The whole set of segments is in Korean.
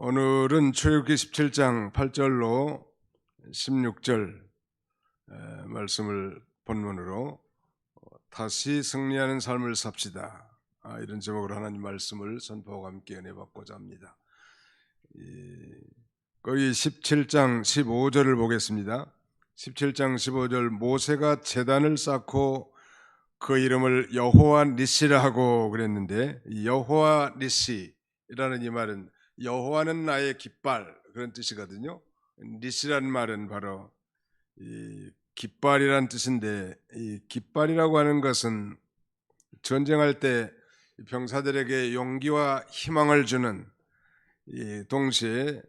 오늘은 출애굽기 17장 8절로 16절 말씀을 본문으로 다시 승리하는 삶을 삽시다, 이런 제목으로 하나님 말씀을 선포하고 함께 은혜 받고자 합니다. 거기 17장 15절을 보겠습니다. 17장 15절, 모세가 제단을 쌓고 그 이름을 여호와 니시라 하고 그랬는데, 여호와 니시라는 이 말은 여호와는 나의 깃발, 그런 뜻이거든요. 니시라는 말은 바로 이 깃발이란 뜻인데, 이 깃발이라고 하는 것은 전쟁할 때 병사들에게 용기와 희망을 주는, 동시에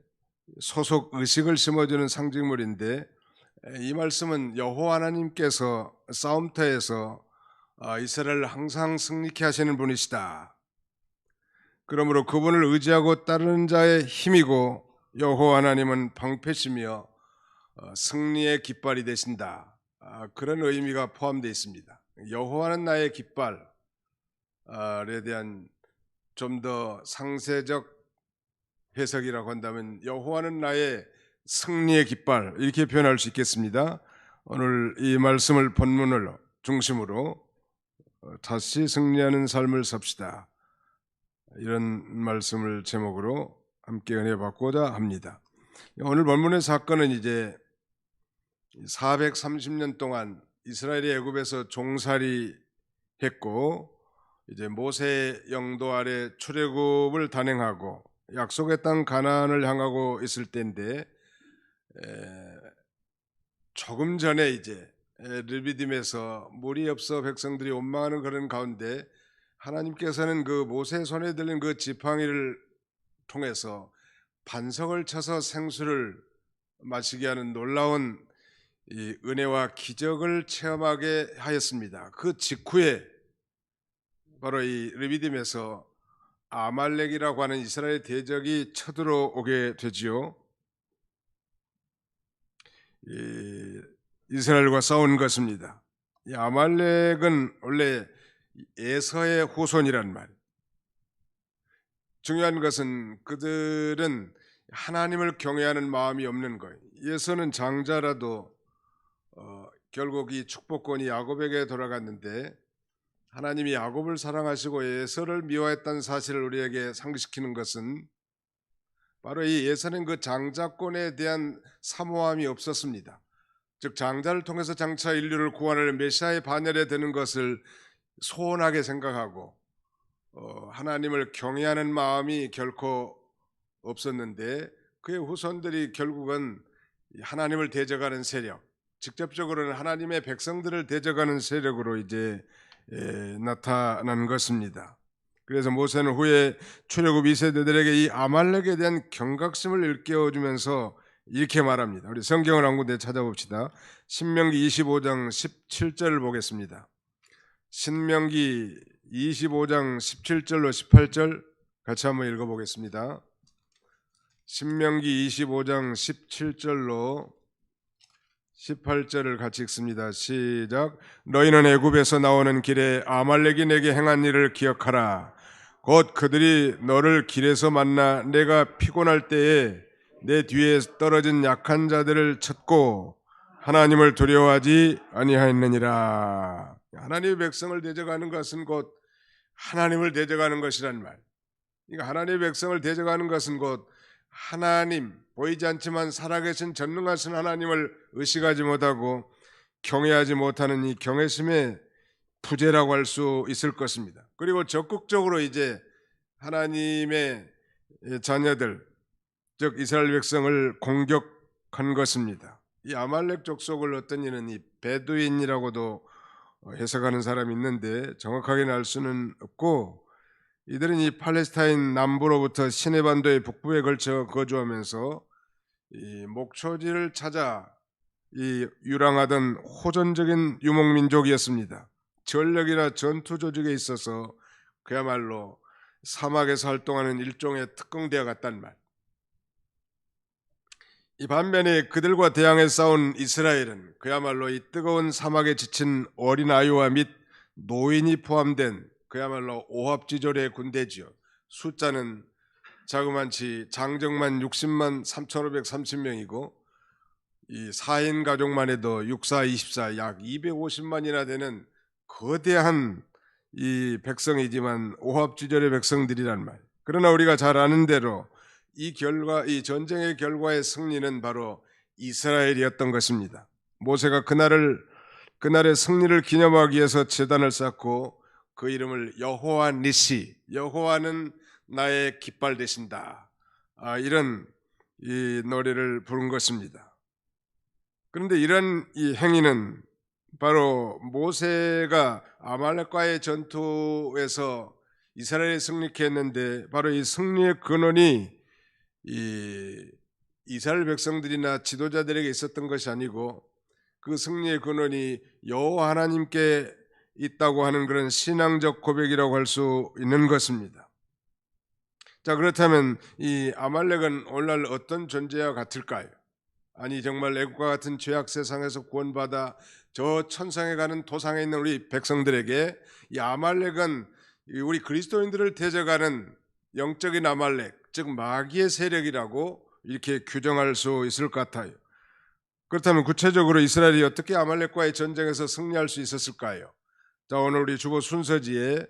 소속 의식을 심어주는 상징물인데, 이 말씀은 여호와 하나님께서 싸움터에서 이스라엘을 항상 승리케 하시는 분이시다. 그러므로 그분을 의지하고 따르는 자의 힘이고, 여호와 하나님은 방패시며 승리의 깃발이 되신다, 그런 의미가 포함되어 있습니다. 여호와는 나의 깃발에 대한 좀 더 상세적 해석이라고 한다면, 여호와는 나의 승리의 깃발, 이렇게 표현할 수 있겠습니다. 오늘 이 말씀을 본문을 중심으로 다시 승리하는 삶을 삽시다, 이런 말씀을 제목으로 함께 은혜 받고자 합니다. 오늘 본문의 사건은 이제 430년 동안 이스라엘이 애굽에서 종살이 했고, 이제 모세 영도 아래 출애굽을 단행하고 약속의 땅 가나안을 향하고 있을 때인데, 조금 전에 이제 르비딤에서 물이 없어 백성들이 원망하는 그런 가운데, 하나님께서는 그 모세 손에 들린 그 지팡이를 통해서 반석을 쳐서 생수를 마시게 하는 놀라운 이 은혜와 기적을 체험하게 하였습니다. 그 직후에 바로 이 르비딤에서 아말렉이라고 하는 이스라엘 대적이 쳐들어오게 되지요. 이스라엘과 싸운 것입니다. 이 아말렉은 원래 에서의 후손이란 말. 중요한 것은 그들은 하나님을 경외하는 마음이 없는 거예요. 에서는 장자라도 결국 이 축복권이 야곱에게 돌아갔는데, 하나님이 야곱을 사랑하시고 에서를 미워했다는 사실을 우리에게 상기시키는 것은, 바로 이 에서는 그 장자권에 대한 사모함이 없었습니다. 즉, 장자를 통해서 장차 인류를 구원할 메시아의 반열에 드는 것을 소원하게 생각하고 하나님을 경외하는 마음이 결코 없었는데, 그의 후손들이 결국은 하나님을 대적하는 세력, 직접적으로는 하나님의 백성들을 대적하는 세력으로 이제 나타난 것입니다. 그래서 모세는 후에 출애굽 2세대들에게 이 아말렉에 대한 경각심을 일깨워주면서 이렇게 말합니다. 우리 성경을 한 군데 찾아봅시다. 신명기 25장 17절을 보겠습니다. 신명기 25장 17절로 18절 같이 한번 읽어보겠습니다. 신명기 25장 17절로 18절을 같이 읽습니다. 시작. 너희는 애굽에서 나오는 길에 아말렉이 내게 행한 일을 기억하라. 곧 그들이 너를 길에서 만나 내가 피곤할 때에 내 뒤에 떨어진 약한 자들을 쳤고 하나님을 두려워하지 아니하였느니라. 하나님의 백성을 대적하는 것은 곧 하나님을 대적하는 것이란 말. 그러니까 하나님의 백성을 대적하는 것은 곧 하나님, 보이지 않지만 살아계신 전능하신 하나님을 의식하지 못하고 경외하지 못하는 이 경외심의 부재라고 할 수 있을 것입니다. 그리고 적극적으로 이제 하나님의 자녀들, 즉 이스라엘 백성을 공격한 것입니다. 이 아말렉 족속을 어떤 이는 이 베두인이라고도 해석하는 사람이 있는데, 정확하게는 알 수는 없고, 이들은 이 팔레스타인 남부로부터 시내반도의 북부에 걸쳐 거주하면서 이 목초지를 찾아 이 유랑하던 호전적인 유목민족이었습니다. 전력이나 전투 조직에 있어서 그야말로 사막에서 활동하는 일종의 특공대와 같단 말. 이 반면에 그들과 대항해 싸운 이스라엘은 그야말로 이 뜨거운 사막에 지친 어린아이와 및 노인이 포함된 그야말로 오합지졸의 군대지요. 숫자는 자그만치 장정만 60만 3,530명이고 이 4인 가족만 해도 6사 24 약 250만이나 되는 거대한 이 백성이지만 오합지졸의 백성들이란 말. 그러나 우리가 잘 아는 대로 이 전쟁의 결과의 승리는 바로 이스라엘이었던 것입니다. 모세가 그날의 승리를 기념하기 위해서 제단을 쌓고 그 이름을 여호와 니시, 여호와는 나의 깃발 되신다, 이런 이 노래를 부른 것입니다. 그런데 이런 이 행위는 바로 모세가 아말렉과의 전투에서 이스라엘이 승리했는데 바로 이 승리의 근원이 이 이스라엘 백성들이나 지도자들에게 있었던 것이 아니고 그 승리의 근원이 여호와 하나님께 있다고 하는 그런 신앙적 고백이라고 할 수 있는 것입니다. 자, 그렇다면 이 아말렉은 오늘날 어떤 존재와 같을까요? 아니, 정말 애국과 같은 죄악 세상에서 구원받아 저 천상에 가는 도상에 있는 우리 백성들에게 이 아말렉은 우리 그리스도인들을 대적하는 영적인 아말렉, 즉 마귀의 세력이라고 이렇게 규정할 수 있을 것 같아요. 그렇다면 구체적으로 이스라엘이 어떻게 아말렉과의 전쟁에서 승리할 수 있었을까요? 자, 오늘 우리 주보 순서지에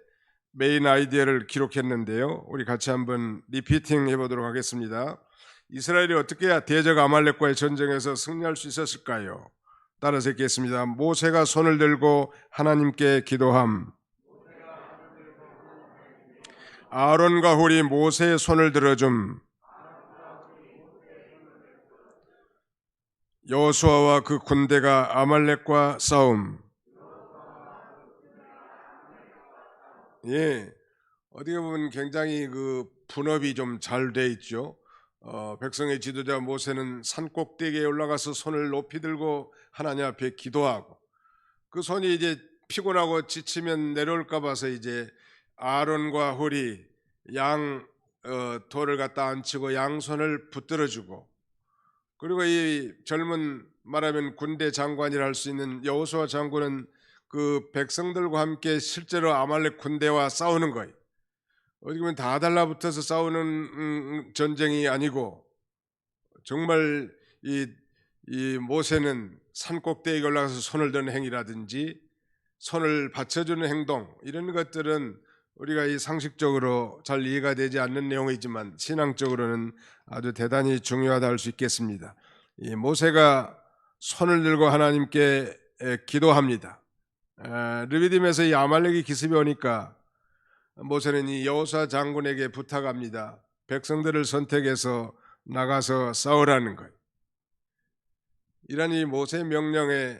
메인 아이디어를 기록했는데요. 우리 같이 한번 리피팅 해보도록 하겠습니다. 이스라엘이 어떻게 해야 대적 아말렉과의 전쟁에서 승리할 수 있었을까요? 따라서 읽겠습니다. 모세가 손을 들고 하나님께 기도함. 아론과 훌이 모세의 손을 들어줌. 여호수아와 그 군대가 아말렉과 싸움. 예, 어떻게 보면 굉장히 그 분업이 좀 잘 돼 있죠. 백성의 지도자 모세는 산 꼭대기에 올라가서 손을 높이 들고 하나님 앞에 기도하고, 그 손이 이제 피곤하고 지치면 내려올까 봐서 이제 아론과 훌이 돌을 갖다 앉히고 양손을 붙들어주고, 그리고 이 젊은 말하면 군대 장관이라 할 수 있는 여호수아 장군은 그 백성들과 함께 실제로 아말렉 군대와 싸우는 거예요. 어떻게 보면 다 달라붙어서 싸우는 전쟁이 아니고, 정말 이 모세는 산 꼭대기에 올라가서 손을 드는 행위라든지 손을 받쳐주는 행동, 이런 것들은 우리가 이 상식적으로 잘 이해가 되지 않는 내용이지만 신앙적으로는 아주 대단히 중요하다 할 수 있겠습니다. 이 모세가 손을 들고 하나님께 기도합니다. 르비딤에서 이 아말렉이 기습이 오니까 모세는 이 여호수아 장군에게 부탁합니다. 백성들을 선택해서 나가서 싸우라는 거예요. 이런 이 모세 명령에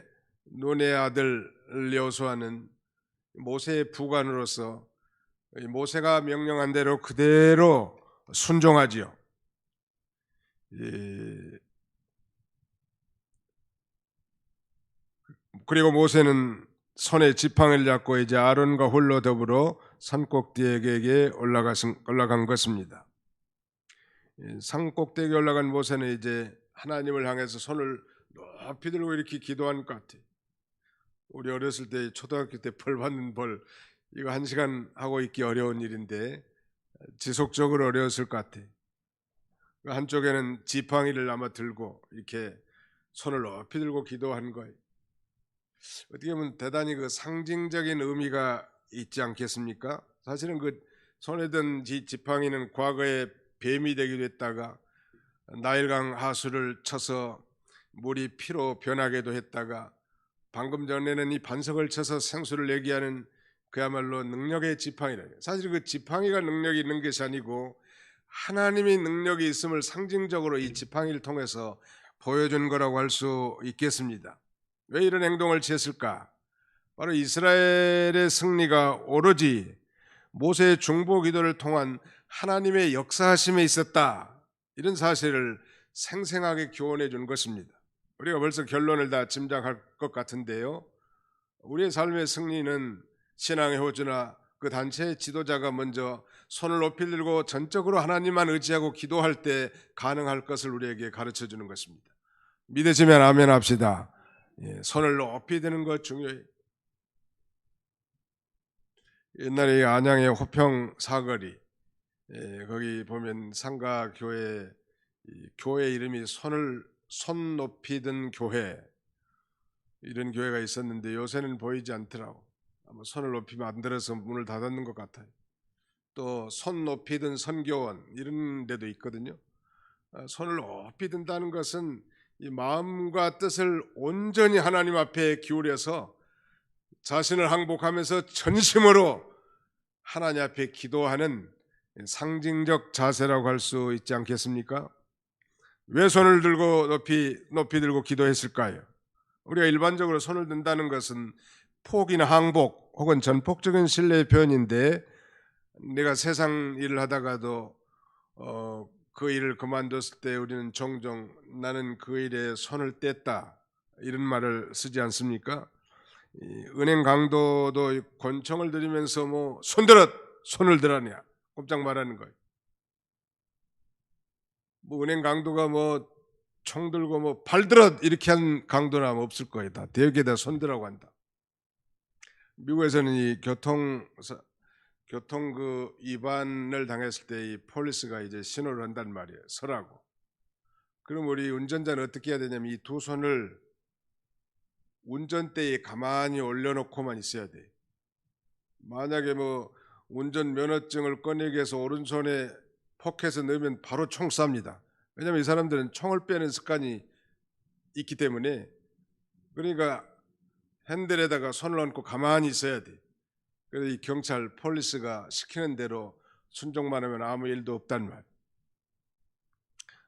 눈의 아들 여호수아는 모세의 부관으로서 모세가 명령한 대로 그대로 순종하지요. 그리고 모세는 손에 지팡이를 잡고 이제 아론과 홀로 더불어 산꼭대기에 올라간 것입니다. 산꼭대기에 올라간 모세는 이제 하나님을 향해서 손을 높이 들고 이렇게 기도한 것 같아요. 우리 어렸을 때 초등학교 때 벌 받는 벌, 이거 1시간 하고 있기 어려운 일인데 지속적으로 어려웠을 것 같아요. 한쪽에는 지팡이를 아마 들고 이렇게 손을 높이 들고 기도한 거예요. 어떻게 보면 대단히 그 상징적인 의미가 있지 않겠습니까? 사실은 그 손에 든 지팡이는 과거에 뱀이 되기도 했다가 나일강 하수를 쳐서 물이 피로 변하기도 했다가 방금 전에는 이 반석을 쳐서 생수를 내게 하는 그야말로 능력의 지팡이래요. 사실 그 지팡이가 능력이 있는 것이 아니고 하나님의 능력이 있음을 상징적으로 이 지팡이를 통해서 보여준 거라고 할 수 있겠습니다. 왜 이런 행동을 취했을까? 바로 이스라엘의 승리가 오로지 모세의 중보 기도를 통한 하나님의 역사하심에 있었다, 이런 사실을 생생하게 교훈해 준 것입니다. 우리가 벌써 결론을 다 짐작할 것 같은데요, 우리의 삶의 승리는 신앙의 호주나 그 단체의 지도자가 먼저 손을 높이 들고 전적으로 하나님만 의지하고 기도할 때 가능할 것을 우리에게 가르쳐 주는 것입니다. 믿으시면 아멘 합시다. 손을 높이 드는 것 중요해요. 옛날에 안양의 호평 사거리, 거기 보면 상가 교회 교회 이름이 손 높이 든 교회 이런 교회가 있었는데 요새는 보이지 않더라고. 아마 손을 높이 만들어서 문을 닫았는 것 같아요. 또 손 높이 든 선교원 이런 데도 있거든요. 손을 높이 든다는 것은 이 마음과 뜻을 온전히 하나님 앞에 기울여서 자신을 항복하면서 전심으로 하나님 앞에 기도하는 상징적 자세라고 할 수 있지 않겠습니까? 왜 손을 들고 높이 들고 기도했을까요? 우리가 일반적으로 손을 든다는 것은 포기나 항복 혹은 전폭적인 신뢰의 표현인데, 내가 세상 일을 하다가도 그 일을 그만뒀을 때 우리는 종종 나는 그 일에 손을 뗐다 이런 말을 쓰지 않습니까? 은행 강도도 권총을 들이면서 뭐 손을 들었냐 꼼짝 말하는 거예요. 뭐 은행 강도가 뭐 총 들고 뭐 발 들어 이렇게 한 강도는 아마 없을 거예요. 다 대역에다 손들라고 한다. 미국에서는 이 교통 그 위반을 당했을 때 이 폴리스가 이제 신호를 한단 말이에요. 서라고. 그럼 우리 운전자는 어떻게 해야 되냐면 이 두 손을 운전대에 가만히 올려놓고만 있어야 돼. 만약에 뭐 운전 면허증을 꺼내기 위해서 오른손에 포켓에 넣으면 바로 총 쌉니다. 왜냐하면 이 사람들은 총을 빼는 습관이 있기 때문에. 그러니까 핸들에다가 손을 얹고 가만히 있어야 돼. 그래서 이 경찰 폴리스가 시키는 대로 순종만 하면 아무 일도 없단 말.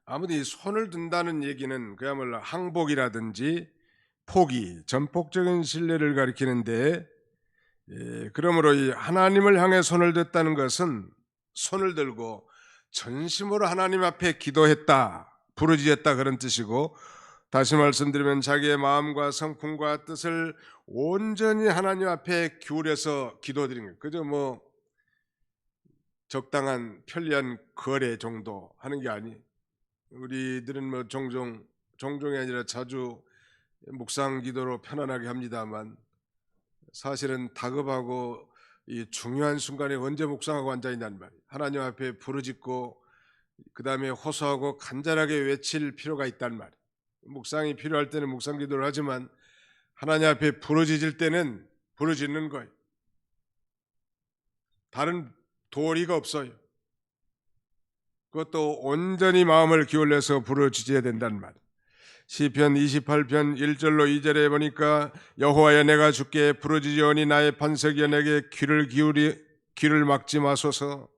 아무튼 이 손을 든다는 얘기는 그야말로 항복이라든지 포기, 전폭적인 신뢰를 가리키는데, 그러므로 이 하나님을 향해 손을 댔다는 것은 손을 들고 전심으로 하나님 앞에 기도했다, 부르짖었다 그런 뜻이고, 다시 말씀드리면 자기의 마음과 성품과 뜻을 온전히 하나님 앞에 기울여서 기도드린 거예요. 그저 뭐 적당한 편리한 거래 정도 하는 게 아니에요. 우리들은 뭐 종종이 아니라 자주 묵상 기도로 편안하게 합니다만, 사실은 다급하고 이 중요한 순간에 언제 묵상하고 앉아 있냐는 말이에요. 하나님 앞에 부르짖고 그 다음에 호소하고 간절하게 외칠 필요가 있단 말이에요. 묵상이 필요할 때는 묵상 기도를 하지만 하나님 앞에 부르짖을 때는 부르짖는 거예요. 다른 도리가 없어요. 그것도 온전히 마음을 기울여서 부르짖어야 된다는 말. 시편 28편 1절로 2절에 보니까 여호와여 내가 주께 부르짖으오니 나의 반석이여 내게 귀를 막지 마소서.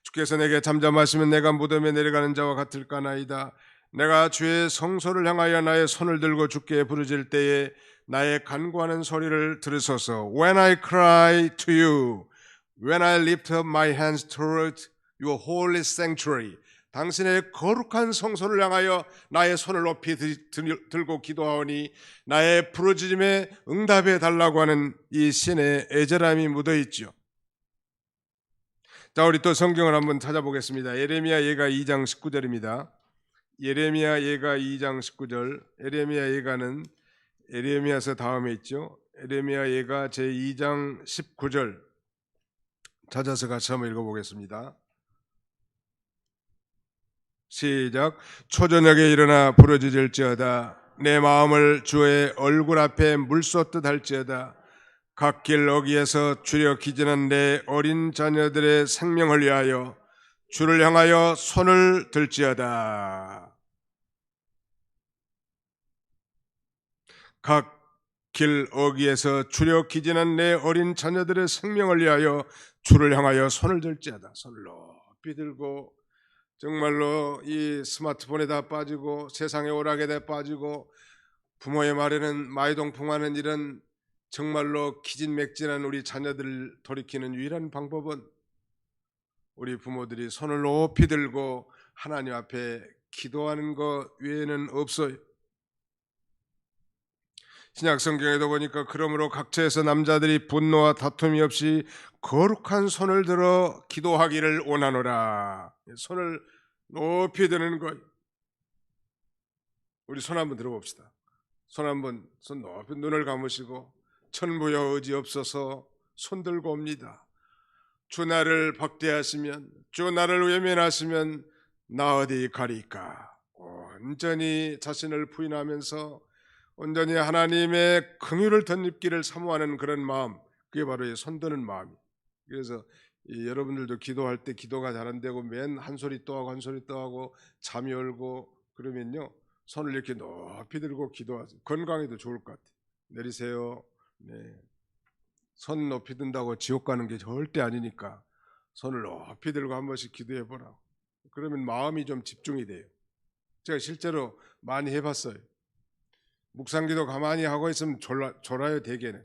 주께서 내게 잠잠하시면 내가 무덤에 내려가는 자와 같을까나이다. 내가 주의 성소를 향하여 나의 손을 들고 주께 부르짖을 때에 나의 간구하는 소리를 들으소서. When I cry to you, when I lift up my hands toward your holy sanctuary. 당신의 거룩한 성소를 향하여 나의 손을 높이 들고 기도하오니 나의 부르짖음에 응답해 달라고 하는 이 신의 애절함이 묻어있죠. 자, 우리 또 성경을 한번 찾아보겠습니다. 예레미야 예가 2장 19절입니다. 예레미야 예가 2장 19절. 예레미야 예가는 예레미야서 다음에 있죠. 예레미야 예가 제2장 19절 찾아서 같이 한번 읽어보겠습니다. 시작. 초저녁에 일어나 부르짖을지어다. 내 마음을 주의 얼굴 앞에 물 쏟듯 할지어다. 갓길 어귀에서 주려 기진한 내 어린 자녀들의 생명을 위하여 주를 향하여 손을 들지어다. 갓길 어귀에서 주려 기진한 내 어린 자녀들의 생명을 위하여 주를 향하여 손을 들지어다. 손을 높이 들고 정말로 이 스마트폰에 다 빠지고 세상의 오락에 다 빠지고 부모의 말에는 마이동풍하는 이런 정말로 기진맥진한 우리 자녀들을 돌이키는 유일한 방법은 우리 부모들이 손을 높이 들고 하나님 앞에 기도하는 것 외에는 없어요. 신약 성경에도 보니까 그러므로 각처에서 남자들이 분노와 다툼이 없이 거룩한 손을 들어 기도하기를 원하노라. 손을 높이 드는 것. 우리 손 한번 들어봅시다. 손 높이 눈을 감으시고 천부여 의지 없어서 손 들고 옵니다. 주 나를 박대하시면, 주 나를 외면하시면 나 어디 가리까? 온전히 자신을 부인하면서 온전히 하나님의 긍휼을 덧입기를 사모하는 그런 마음, 그게 바로 이 손드는 마음이에요. 그래서 여러분들도 기도할 때 기도가 잘 안 되고 맨 한 소리 또 하고 한 소리 또 하고 잠이 얼고 그러면요, 손을 이렇게 높이 들고 기도하세요. 건강에도 좋을 것 같아요. 내리세요. 네. 손 높이 든다고 지옥 가는 게 절대 아니니까 손을 높이 들고 한 번씩 기도해 보라고. 그러면 마음이 좀 집중이 돼요. 제가 실제로 많이 해봤어요. 묵상기도 가만히 하고 있으면 졸아요. 대개는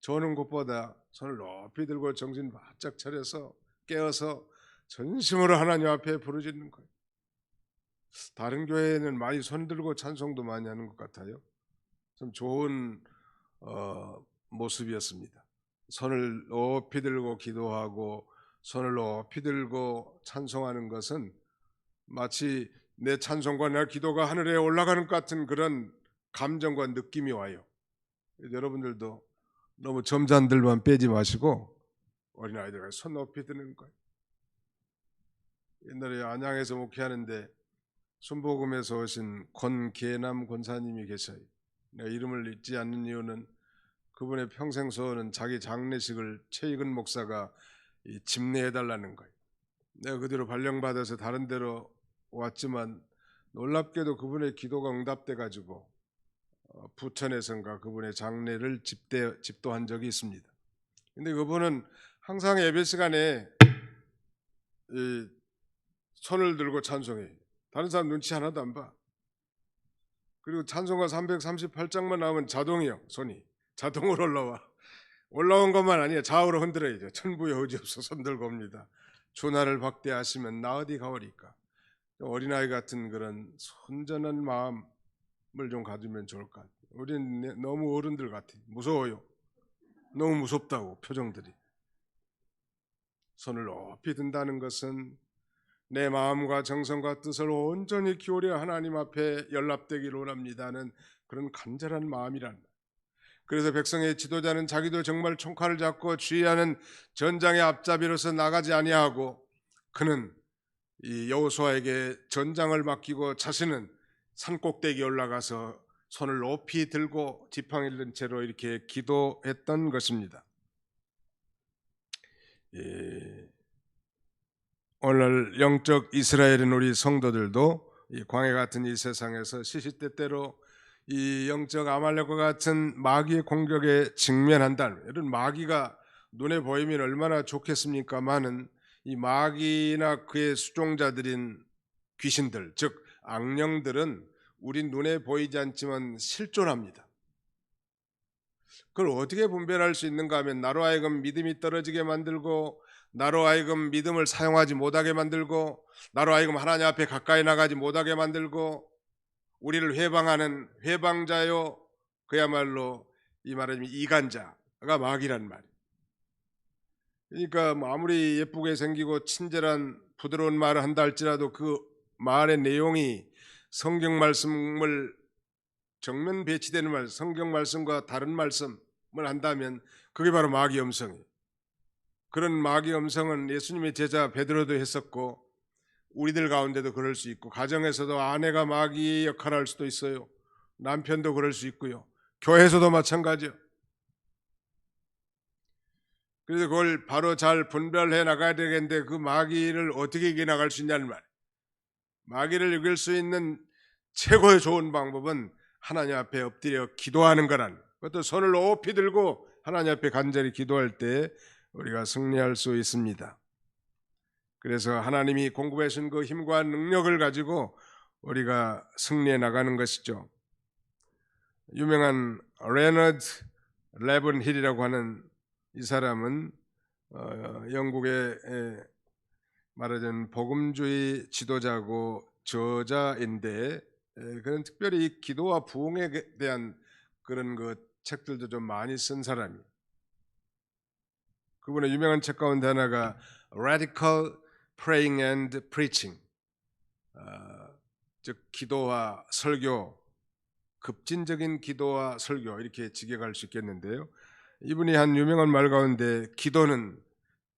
저는 것보다 손을 높이 들고 정신 바짝 차려서 깨어서 전심으로 하나님 앞에 부르짖는 거예요. 다른 교회는 많이 손 들고 찬송도 많이 하는 것 같아요. 좀 좋은 모습이었습니다. 손을 높이 들고 기도하고 손을 높이 들고 찬송하는 것은 마치 내 찬송과 내 기도가 하늘에 올라가는 것 같은 그런 감정과 느낌이 와요. 여러분들도 너무 점잔들만 빼지 마시고 어린아이들과 손 높이 드는 거예요. 옛날에 안양에서 목회하는데 순복음에서 오신 권계남 권사님이 계셔요. 내가 이름을 잊지 않는 이유는 그분의 평생 소원은 자기 장례식을 최익은 목사가 집례해달라는 거예요. 내가 그대로 발령받아서 다른 데로 왔지만 놀랍게도 그분의 기도가 응답돼 가지고 부천에선가 그분의 장례를 집도한 적이 있습니다. 근데 그분은 항상 예배 시간에 손을 들고 찬송해. 다른 사람 눈치 하나도 안 봐. 그리고 찬송가 338장만 나오면 자동이요. 손이 자동으로 올라와. 올라온 것만 아니에요. 좌우로 흔들어야죠. 천부의 의지없어 손 들고 옵니다. 주 나를 박대하시면 나 어디 가오리까. 어린아이 같은 그런 손전한 마음을 좀 가지면 좋을 것 같아요. 우리는 너무 어른들 같아요. 무서워요. 너무 무섭다고 표정들이. 손을 높이 든다는 것은 내 마음과 정성과 뜻을 온전히 기울여 하나님 앞에 연락되기를 원합니다는 그런 간절한 마음이란. 그래서 백성의 지도자는 자기도 정말 총칼을 잡고 주의하는 전장의 앞잡이로서 나가지 아니하고 그는 이 여호수아에게 전장을 맡기고 자신은 산꼭대기에 올라가서 손을 높이 들고 지팡이를 든 채로 이렇게 기도했던 것입니다. 오늘 영적 이스라엘인 우리 성도들도 이 광야 같은 이 세상에서 시시때때로 이 영적 아말렉과 같은 마귀의 공격에 직면한다는, 이런 마귀가 눈에 보이면 얼마나 좋겠습니까마는 이 마귀나 그의 수종자들인 귀신들, 즉 악령들은 우리 눈에 보이지 않지만 실존합니다. 그걸 어떻게 분별할 수 있는가 하면 나로 하여금 믿음이 떨어지게 만들고 나로 하여금 믿음을 사용하지 못하게 만들고 나로 하여금 하나님 앞에 가까이 나가지 못하게 만들고 우리를 회방하는 회방자요, 그야말로 이 말하자면 이간자가 마귀란 말이에요. 그러니까 뭐 아무리 예쁘게 생기고 친절한 부드러운 말을 한다 할지라도 그 말의 내용이 성경 말씀을 정면 배치되는 말, 성경 말씀과 다른 말씀을 한다면 그게 바로 마귀 음성이에요. 그런 마귀 음성은 예수님의 제자 베드로도 했었고 우리들 가운데도 그럴 수 있고 가정에서도 아내가 마귀 역할을 할 수도 있어요. 남편도 그럴 수 있고요. 교회에서도 마찬가지요. 그래서 그걸 바로 잘 분별해 나가야 되겠는데 그 마귀를 어떻게 이겨나갈 수 있냐는 말. 마귀를 이길 수 있는 최고의 좋은 방법은 하나님 앞에 엎드려 기도하는 거란, 그것도 손을 높이 들고 하나님 앞에 간절히 기도할 때 우리가 승리할 수 있습니다. 그래서 하나님이 공급해 주신 그 힘과 능력을 가지고 우리가 승리해 나가는 것이죠. 유명한 레너드 레븐힐이라고 하는 이 사람은 영국의 말하자면 복음주의 지도자고 저자인데 그런 특별히 기도와 부흥에 대한 그런 그 책들도 좀 많이 쓴 사람이에요. 그분의 유명한 책 가운데 하나가 Radical Praying and Preaching, 즉 기도와 설교, 급진적인 기도와 설교, 이렇게 직역할 수 있겠는데요. 이분이 한 유명한 말 가운데 기도는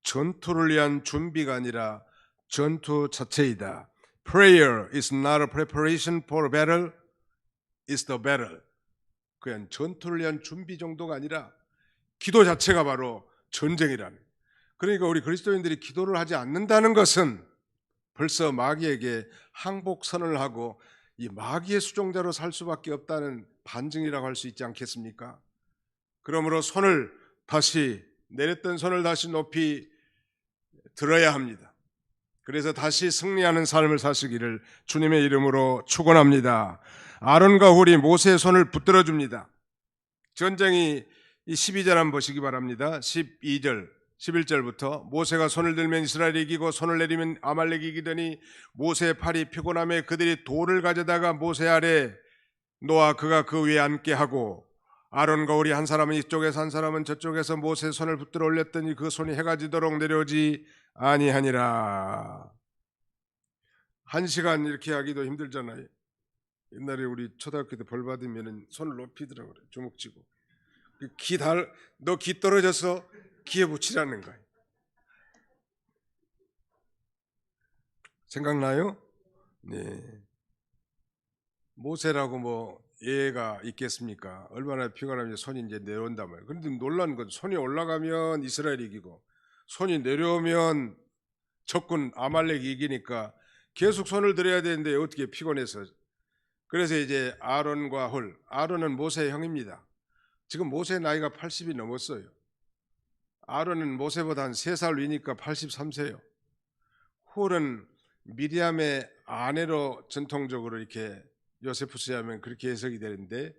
전투를 위한 준비가 아니라 전투 자체이다. Prayer is not a preparation for a battle, it's the battle. 그냥 전투를 위한 준비 정도가 아니라 기도 자체가 바로 전쟁이라는. 그러니까 우리 그리스도인들이 기도를 하지 않는다는 것은 벌써 마귀에게 항복 선언을 하고 이 마귀의 수종자로 살 수밖에 없다는 반증이라고 할 수 있지 않겠습니까? 그러므로 손을 다시 내렸던 손을 다시 높이 들어야 합니다. 그래서 다시 승리하는 삶을 사시기를 주님의 이름으로 축원합니다. 아론과 훌이 모세의 손을 붙들어 줍니다. 전쟁이 이 12절 한번 보시기 바랍니다. 12절 11절부터 모세가 손을 들면 이스라엘이 이기고 손을 내리면 아말렉이 이기더니 모세의 팔이 피곤함에 그들이 돌을 가져다가 모세 아래 놓아 그가 그 위에 앉게 하고 아론과 훌이 한 사람은 이쪽에서 한 사람은 저쪽에서 모세의 손을 붙들어 올렸더니 그 손이 해가 지도록 내려오지 아니하니라. 1시간 이렇게 하기도 힘들잖아요. 옛날에 우리 초등학교 때 벌 받으면 손을 높이 들어 그래. 주먹 쥐고 너 기 떨어져서 기에 붙이라는 거예요. 생각나요? 네. 모세라고 뭐 예가 있겠습니까? 얼마나 피곤하면 손이 이제 내려온단 말이에요. 그런데 놀란 건 손이 올라가면 이스라엘이 이기고 손이 내려오면 적군 아말렉이 이기니까 계속 손을 들어야 되는데 어떻게 피곤해서. 그래서 이제 아론과 훌, 아론은 모세의 형입니다. 지금 모세의 나이가 80이 넘었어요. 아론은 모세보다 한 3살 위니까 83세요. 훌은 미리암의 아내로 전통적으로 이렇게 요세푸스에 하면 그렇게 해석이 되는데,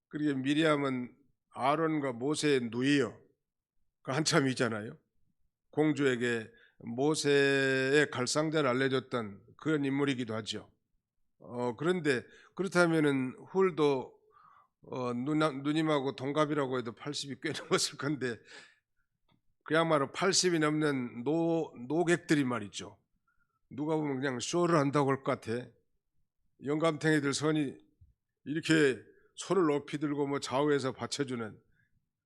그리고 미리암은 아론과 모세의 누이요. 그 한참이잖아요. 공주에게 모세의 갈상자를 알려줬던 그런 인물이기도 하죠. 그런데 그렇다면은 훌도 누님하고 동갑이라고 해도 80이 꽤 넘었을 건데 그야말로 80이 넘는 노객들이 말이죠. 누가 보면 그냥 쇼를 한다고 할 것 같아. 영감탱이들 손이 이렇게 손을 높이 들고 뭐 좌우에서 받쳐주는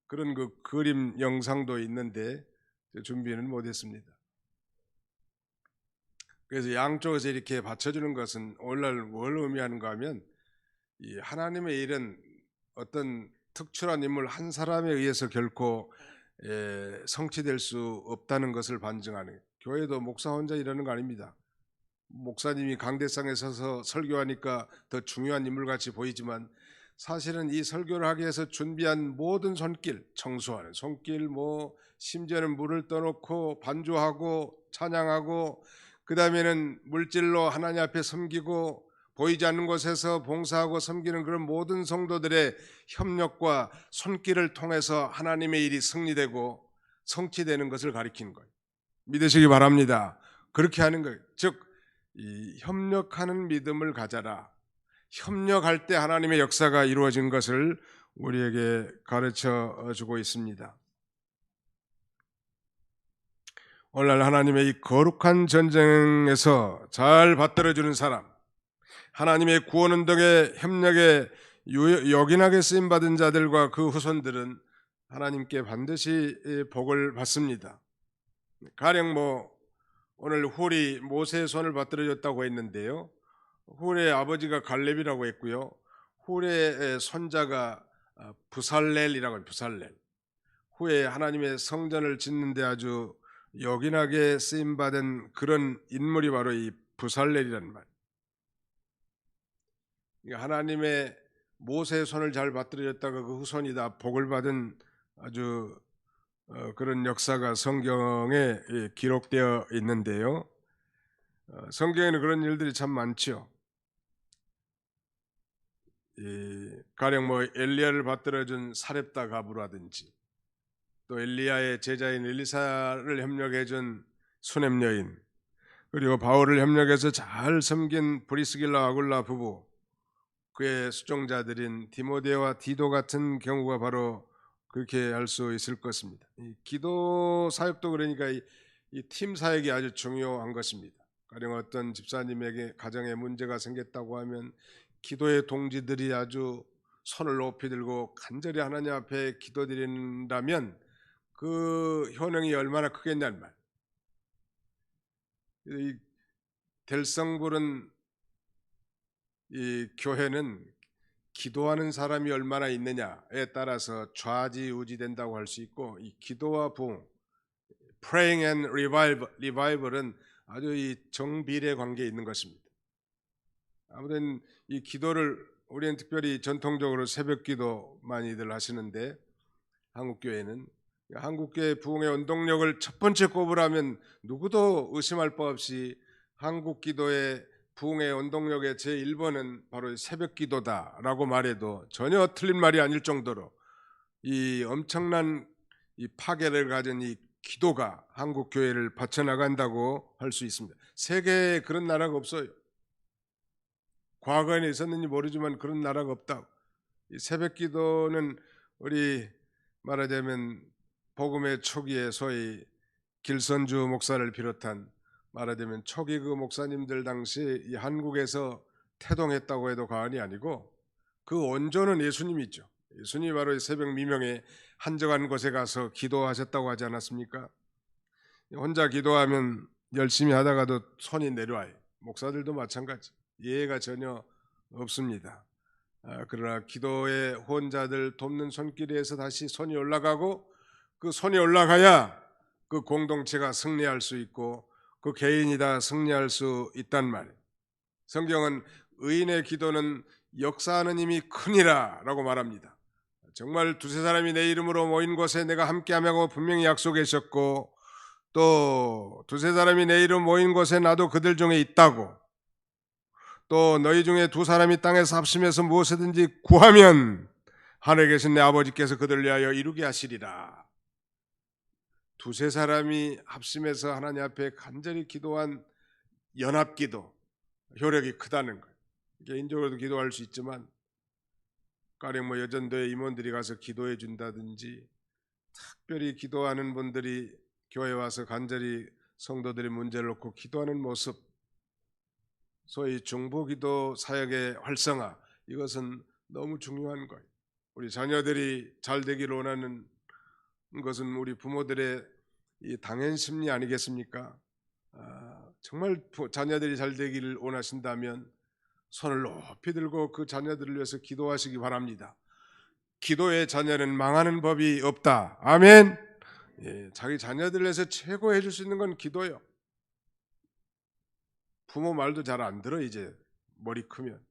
그런 그 그림 영상도 있는데 준비는 못했습니다. 그래서 양쪽에서 이렇게 받쳐주는 것은 오늘날 뭘 의미하는가 하면 이 하나님의 일은 어떤 특출한 인물 한 사람에 의해서 결코 성취될 수 없다는 것을 반증하는, 교회도 목사 혼자 이러는 거 아닙니다. 목사님이 강대상에 서서 설교하니까 더 중요한 인물같이 보이지만 사실은 이 설교를 하기 위해서 준비한 모든 손길, 청소하는 손길, 뭐 심지어는 물을 떠놓고 반주하고 찬양하고 그 다음에는 물질로 하나님 앞에 섬기고 보이지 않는 곳에서 봉사하고 섬기는 그런 모든 성도들의 협력과 손길을 통해서 하나님의 일이 승리되고 성취되는 것을 가리키는 거예요. 믿으시기 바랍니다. 그렇게 하는 거예요. 즉 이 협력하는 믿음을 가져라. 협력할 때 하나님의 역사가 이루어진 것을 우리에게 가르쳐 주고 있습니다. 오늘날 하나님의 이 거룩한 전쟁에서 잘 받들어주는 사람, 하나님의 구원 운동의 협력에 요긴하게 쓰임받은 자들과 그 후손들은 하나님께 반드시 복을 받습니다. 가령 뭐 오늘 훌이 모세의 손을 받들어줬다고 했는데요, 훌의 아버지가 갈렙이라고 했고요, 훌의 손자가 부살렐이라고 해요. 부살렐. 후에 하나님의 성전을 짓는데 아주 요긴하게 쓰임받은 그런 인물이 바로 이 부살렐이라는 말. 하나님의 모세의 손을 잘 받들어줬다가 그 후손이 다 복을 받은 아주 그런 역사가 성경에 기록되어 있는데요. 성경에는 그런 일들이 참 많죠. 가령 뭐 엘리야를 받들어준 사렙다 가부라든지, 또 엘리야의 제자인 엘리사를 협력해준 수넴 여인, 그리고 바울을 협력해서 잘 섬긴 브리스길라 아굴라 부부, 그의 수종자들인 디모데와 디도 같은 경우가 바로 그렇게 할 수 있을 것입니다. 이 기도 사역도 그러니까 이 팀 사역이 아주 중요한 것입니다. 가령 어떤 집사님에게 가정에 문제가 생겼다고 하면 기도의 동지들이 아주 손을 높이 들고 간절히 하나님 앞에 기도드린다면 그 효능이 얼마나 크겠냐는 말. 이 델성부른 이 교회는 기도하는 사람이 얼마나 있느냐에 따라서 좌지우지된다고 할 수 있고, 이 기도와 부흥, praying and revival은 아주 이 정비례 관계에 있는 것입니다. 아무튼 이 기도를 우리는 특별히 전통적으로 새벽기도 많이들 하시는데, 한국교회는 한국교회 부흥의 원동력을 첫 번째 꼽으라면 누구도 의심할 바 없이 한국기도의 부흥의 원동력의 제1번은 바로 새벽기도다라고 말해도 전혀 틀린 말이 아닐 정도로 이 엄청난 이 파괴를 가진 이 기도가 한국교회를 받쳐나간다고 할 수 있습니다. 세계에 그런 나라가 없어요. 과거에는 있었는지 모르지만 그런 나라가 없다. 이 새벽기도는 우리 말하자면 복음의 초기에 소위 길선주 목사를 비롯한 말하자면 초기 그 목사님들 당시 이 한국에서 태동했다고 해도 과언이 아니고, 그 원조는 예수님이죠. 예수님이 바로 새벽 미명에 한적한 곳에 가서 기도하셨다고 하지 않았습니까? 혼자 기도하면 열심히 하다가도 손이 내려와요. 목사들도 마찬가지. 예의가 전혀 없습니다. 그러나 기도의 혼자들 돕는 손길에서 다시 손이 올라가고, 그 손이 올라가야 그 공동체가 승리할 수 있고 그 개인이 다 승리할 수 있단 말이에요. 성경은 의인의 기도는 역사하는 힘이 크니라 라고 말합니다. 정말 두세 사람이 내 이름으로 모인 곳에 내가 함께하라고 분명히 약속하셨고, 또 두세 사람이 내 이름 모인 곳에 나도 그들 중에 있다고, 또 너희 중에 두 사람이 땅에서 합심해서 무엇이든지 구하면 하늘에 계신 내 아버지께서 그들을 위하여 이루게 하시리라. 두세 사람이 합심해서 하나님 앞에 간절히 기도한 연합기도, 효력이 크다는 거예요. 개인적으로도 기도할 수 있지만 가령 여전도에 임원들이 가서 기도해 준다든지, 특별히 기도하는 분들이 교회 와서 간절히 성도들의 문제를 놓고 기도하는 모습, 소위 중보기도 사역의 활성화, 이것은 너무 중요한 거예요. 우리 자녀들이 잘 되기를 원하는 것은 우리 부모들의 이 당연심리 아니겠습니까? 정말 자녀들이 잘 되기를 원하신다면 손을 높이 들고 그 자녀들을 위해서 기도하시기 바랍니다. 기도의 자녀는 망하는 법이 없다. 아멘. 예, 자기 자녀들을 위해서 최고 해줄 수 있는 건 기도예요. 부모 말도 잘 안 들어 이제 머리 크면.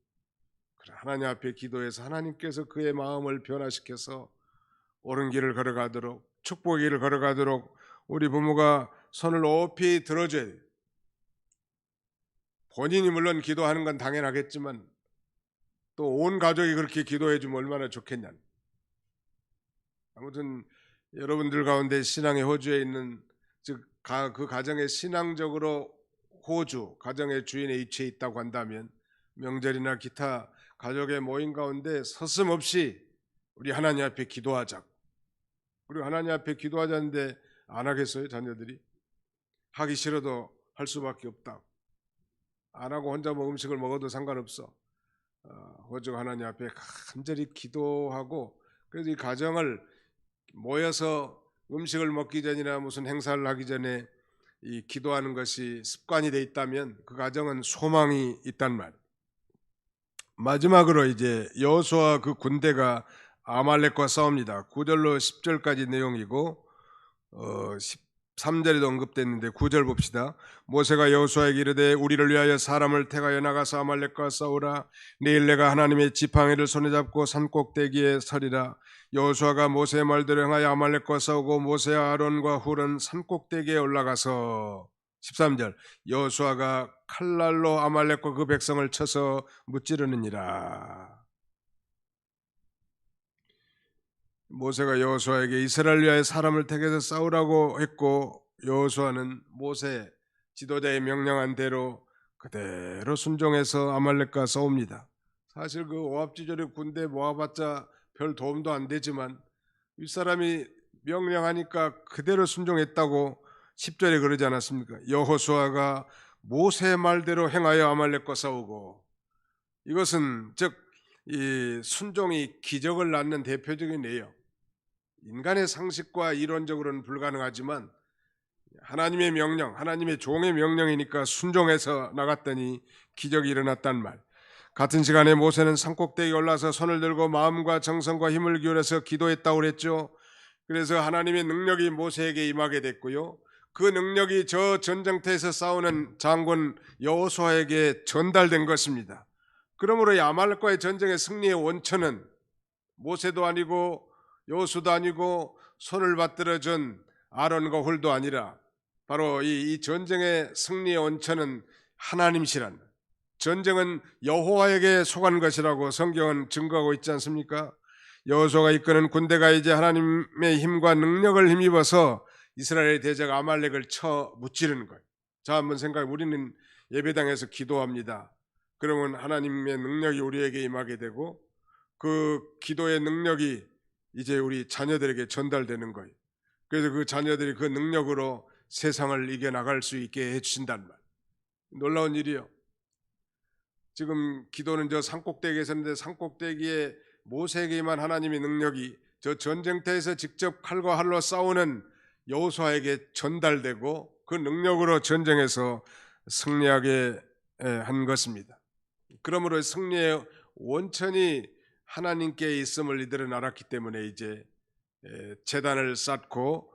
하나님 앞에 기도해서 하나님께서 그의 마음을 변화시켜서 옳은 길을 걸어가도록, 축복의 길을 걸어가도록 우리 부모가 손을 높이 들어줘야 돼요. 본인이 물론 기도하는 건 당연하겠지만 또 온 가족이 그렇게 기도해 주면 얼마나 좋겠냐. 아무튼 여러분들 가운데 신앙의 호주에 있는, 즉 그 가정의 신앙적으로 호주, 가정의 주인의 위치에 있다고 한다면 명절이나 기타 가족의 모임 가운데 서슴없이 우리 하나님 앞에 기도하자. 그리고 하나님 앞에 기도하자는데 안 하겠어요? 자녀들이 하기 싫어도 할 수밖에 없다. 안 하고 혼자 음식을 먹어도 상관없어. 오직 하나님 앞에 간절히 기도하고, 그래서 이 가정을 모여서 음식을 먹기 전이나 무슨 행사를 하기 전에 이 기도하는 것이 습관이 돼 있다면 그 가정은 소망이 있단 말이에요. 마지막으로 이제 여호수아 그 군대가 아말렉과 싸웁니다. 9절로 10절까지 내용이고 13절에도 언급됐는데 9절 봅시다. 모세가 여호수아에게 이르되 우리를 위하여 사람을 택하여 나가서 아말렉과 싸우라. 내일 내가 하나님의 지팡이를 손에 잡고 산꼭대기에 서리라. 여호수아가 모세의 말대로 행하여 아말렉과 싸우고 모세와 아론과 훌은 산꼭대기에 올라가서 13절 여호수아가 칼날로 아말렉과 그 백성을 쳐서 무찌르느니라. 모세가 여호수아에게 이스라엘 위하여 사람을 택해서 싸우라고 했고, 여호수아는 모세 지도자의 명령한 대로 그대로 순종해서 아말렉과 싸웁니다. 사실 그 오합지졸의 군대 모아봤자 별 도움도 안 되지만 윗사람이 명령하니까 그대로 순종했다고 10절에 그러지 않았습니까? 여호수아가 모세의 말대로 행하여 아말렉과 싸우고, 이것은 즉 이 순종이 기적을 낳는 대표적인 예요. 인간의 상식과 이론적으로는 불가능하지만 하나님의 명령, 하나님의 종의 명령이니까 순종해서 나갔더니 기적이 일어났단 말. 같은 시간에 모세는 산꼭대기에 올라서 손을 들고 마음과 정성과 힘을 기울여서 기도했다고 그랬죠. 그래서 하나님의 능력이 모세에게 임하게 됐고요. 그 능력이 저 전쟁터에서 싸우는 장군 여호수아에게 전달된 것입니다. 그러므로 이 아말렉과의 전쟁의 승리의 원천은 모세도 아니고 여호수도 아니고 손을 받들어준 아론과 홀도 아니라 바로 이 전쟁의 승리의 원천은 하나님이시란, 전쟁은 여호와에게 속한 것이라고 성경은 증거하고 있지 않습니까? 여호수아가 이끄는 군대가 이제 하나님의 힘과 능력을 힘입어서 이스라엘의 대적 아말렉을 쳐 무찌르는 거예요. 자, 한번 생각해. 우리는 예배당에서 기도합니다. 그러면 하나님의 능력이 우리에게 임하게 되고 그 기도의 능력이 이제 우리 자녀들에게 전달되는 거예요. 그래서 그 자녀들이 그 능력으로 세상을 이겨나갈 수 있게 해주신단 말. 놀라운 일이요. 지금 기도는 저 산꼭대기에 있었는데 산꼭대기에 모세에게만 하나님의 능력이 저 전쟁터에서 직접 칼과 활로 싸우는 여호수아에게 전달되고 그 능력으로 전쟁에서 승리하게 한 것입니다. 그러므로 승리의 원천이 하나님께 있음을 이들은 알았기 때문에 이제 제단을 쌓고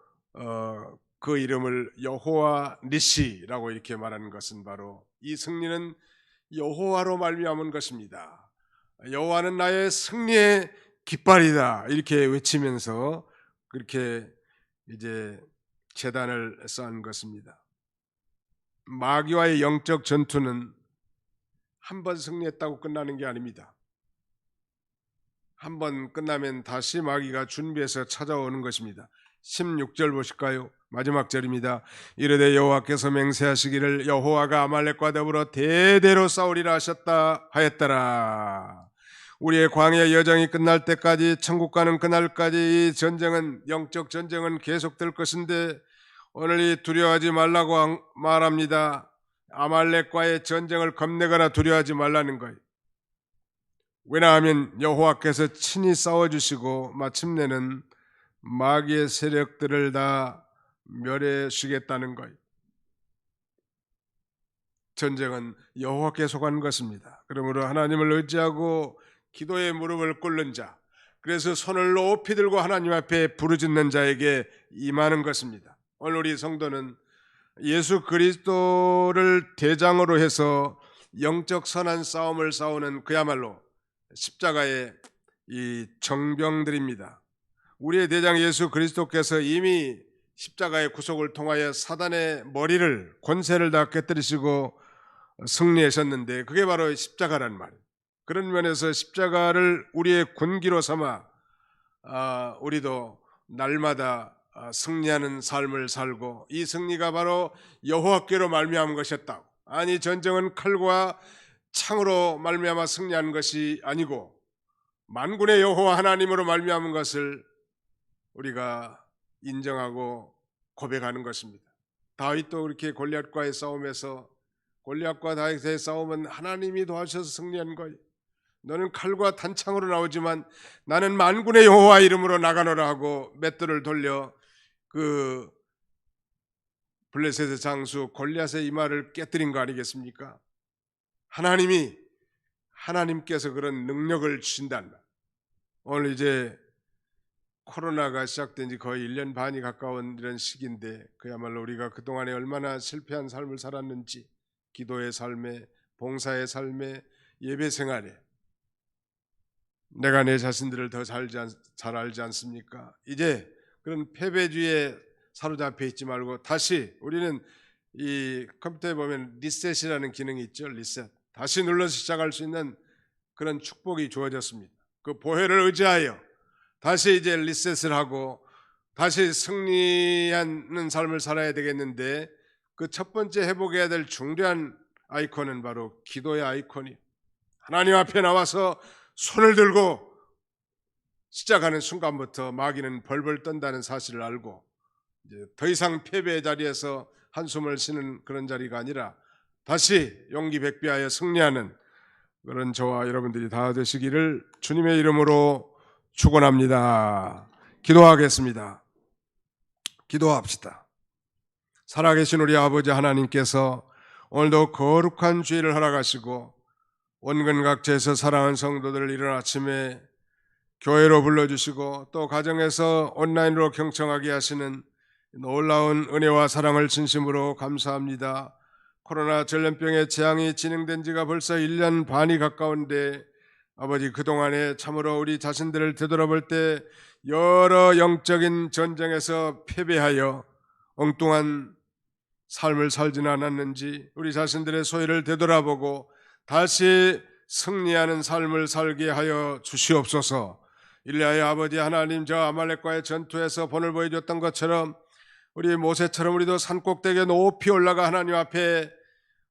그 이름을 여호와 니시라고 이렇게 말하는 것은 바로 이 승리는 여호와로 말미암은 것입니다. 여호와는 나의 승리의 깃발이다 이렇게 외치면서 그렇게 이제 제단을 쌓은 것입니다. 마귀와의 영적 전투는 한 번 승리했다고 끝나는 게 아닙니다. 한 번 끝나면 다시 마귀가 준비해서 찾아오는 것입니다. 16절 보실까요? 마지막 절입니다. 이르되 여호와께서 맹세하시기를 여호와가 아말렉과 더불어 대대로 싸우리라 하였더라. 우리의 광야 여정이 끝날 때까지, 천국 가는 그날까지 이 전쟁은, 영적 전쟁은 계속될 것인데 오늘 이 두려워하지 말라고 말합니다. 아말렉과의 전쟁을 겁내거나 두려워하지 말라는 거예요. 왜냐하면 여호와께서 친히 싸워주시고 마침내는 마귀의 세력들을 다 멸해주겠다는 거예요. 전쟁은 여호와께 속한 것입니다. 그러므로 하나님을 의지하고 기도의 무릎을 꿇는 자, 그래서 손을 높이 들고 하나님 앞에 부르짖는 자에게 임하는 것입니다. 오늘 우리 성도는 예수 그리스도를 대장으로 해서 영적 선한 싸움을 싸우는 그야말로 십자가의 이 정병들입니다. 우리의 대장 예수 그리스도께서 이미 십자가의 구속을 통하여 사단의 머리를, 권세를 다 깨뜨리시고 승리하셨는데 그게 바로 십자가란 말이에요. 그런 면에서 십자가를 우리의 군기로 삼아 우리도 날마다 승리하는 삶을 살고, 이 승리가 바로 여호와께로 말미암은 것이었다고. 아니, 전쟁은 칼과 창으로 말미암아 승리한 것이 아니고 만군의 여호와 하나님으로 말미암은 것을 우리가 인정하고 고백하는 것입니다. 다윗도 그렇게 골리앗과의 싸움에서, 골리앗과 다윗의 싸움은 하나님이 도와주셔서 승리한 거예요. 너는 칼과 단창으로 나오지만 나는 만군의 여호와 이름으로 나가노라 하고 맷돌을 돌려 그 블레셋의 장수 골리앗의 이마를 깨뜨린 거 아니겠습니까? 하나님께서 그런 능력을 주신단 말. 오늘 이제 코로나가 시작된 지 거의 1년 반이 가까운 이런 시기인데 그야말로 우리가 그동안에 얼마나 실패한 삶을 살았는지, 기도의 삶에, 봉사의 삶에, 예배 생활에 내가 내 자신들을 더 잘 알지 않습니까? 이제 그런 패배주의에 사로잡혀 있지 말고 다시 우리는 이 컴퓨터에 보면 리셋이라는 기능이 있죠. 리셋. 다시 눌러서 시작할 수 있는 그런 축복이 주어졌습니다. 그 보혈을 의지하여 다시 이제 리셋을 하고 다시 승리하는 삶을 살아야 되겠는데 그 첫 번째 회복해야 될 중요한 아이콘은 바로 기도의 아이콘이, 하나님 앞에 나와서 손을 들고 시작하는 순간부터 마귀는 벌벌 떤다는 사실을 알고 이제 더 이상 패배의 자리에서 한숨을 쉬는 그런 자리가 아니라 다시 용기 백배하여 승리하는 그런 저와 여러분들이 다 되시기를 주님의 이름으로 축원합니다. 기도하겠습니다. 기도합시다. 살아계신 우리 아버지 하나님께서 오늘도 거룩한 주일을 허락하시고 원근각지에서 사랑하는 성도들을 이른 아침에 교회로 불러주시고 또 가정에서 온라인으로 경청하게 하시는 놀라운 은혜와 사랑을 진심으로 감사합니다. 코로나 전염병의 재앙이 진행된 지가 벌써 1년 반이 가까운데 아버지, 그동안에 참으로 우리 자신들을 되돌아볼 때 여러 영적인 전쟁에서 패배하여 엉뚱한 삶을 살지는 않았는지 우리 자신들의 소유를 되돌아보고 다시 승리하는 삶을 살게 하여 주시옵소서. 일리야의 아버지 하나님, 저 아말렉과의 전투에서 본을 보여줬던 것처럼 우리 모세처럼 우리도 산꼭대기에 높이 올라가 하나님 앞에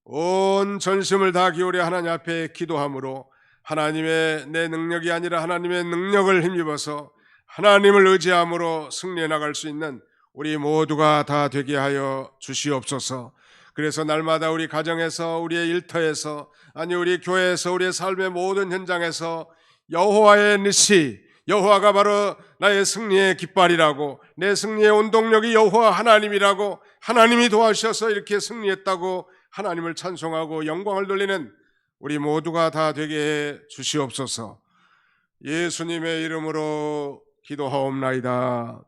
온 전심을 다 기울여 하나님 앞에 기도함으로 하나님의 내 능력이 아니라 하나님의 능력을 힘입어서 하나님을 의지함으로 승리해 나갈 수 있는 우리 모두가 다 되게 하여 주시옵소서. 그래서 날마다 우리 가정에서, 우리의 일터에서, 아니 우리 교회에서, 우리의 삶의 모든 현장에서 여호와의 니시, 여호와가 바로 나의 승리의 깃발이라고, 내 승리의 원동력이 여호와 하나님이라고, 하나님이 도와주셔서 이렇게 승리했다고 하나님을 찬송하고 영광을 돌리는 우리 모두가 다 되게 해 주시옵소서. 예수님의 이름으로 기도하옵나이다.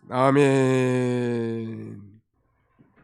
아멘.